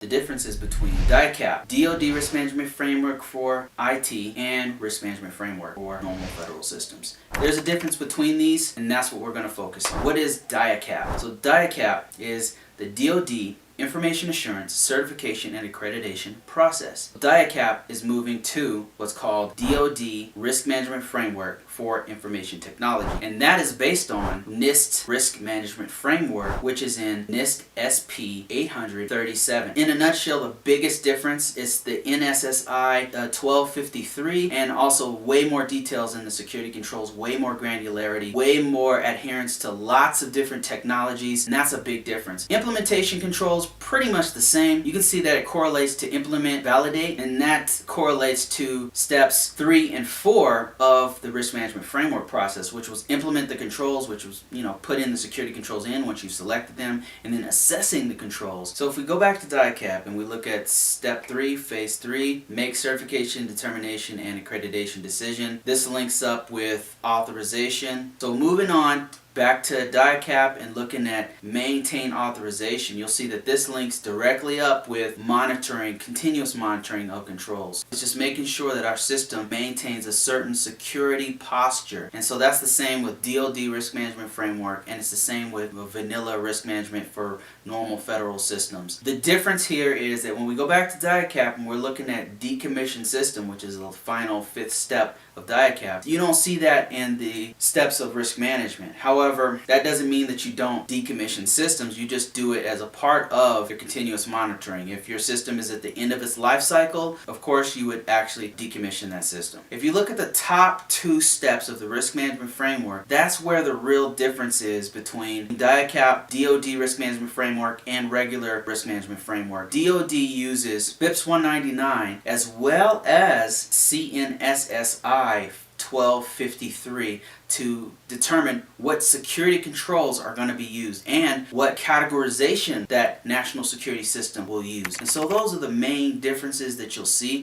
The differences between DIACAP, DoD Risk Management Framework for IT, and Risk Management Framework for normal federal systems. There's a difference between these, and that's what we're going to focus on. What is DIACAP? So DIACAP is the DoD Information Assurance, Certification, and Accreditation process. DIACAP is moving to what's called DoD Risk Management Framework for Information Technology, and that is based on NIST Risk Management Framework, which is in NIST SP 837. In a nutshell, the biggest difference is the NSSI 1253, and also way more details in the security controls, way more granularity, way more adherence to lots of different technologies, and that's a big difference. Implementation controls pretty much the same. You can see that it correlates to implement, validate, and that correlates to steps 3 and 4 of the risk management framework process, which was implement the controls, which was, put in the security controls in once you selected them, and then assessing the controls. So if we go back to DIACAP and we look at step 3, phase 3, make certification, determination, and accreditation decision. This links up with authorization. So moving on, back to DIACAP and looking at maintain authorization, you'll see that this links directly up with monitoring, continuous monitoring of controls. It's just making sure that our system maintains a certain security posture. And so that's the same with DoD Risk Management Framework, and it's the same with vanilla risk management for normal federal systems. The difference here is that when we go back to DIACAP and we're looking at decommissioned system, which is the final 5th step of DIACAP, you don't see that in the steps of risk management. However, that doesn't mean that you don't decommission systems. You just do it as a part of your continuous monitoring. If your system is at the end of its life cycle, of course you would actually decommission that system. If you look at the top 2 steps of the risk management framework, that's where the real difference is between DIACAP, DoD Risk Management Framework, and regular risk management framework. DoD uses FIPS 199 as well as CNSSI 1253 to determine what security controls are going to be used and what categorization that national security system will use. And so those are the main differences that you'll see.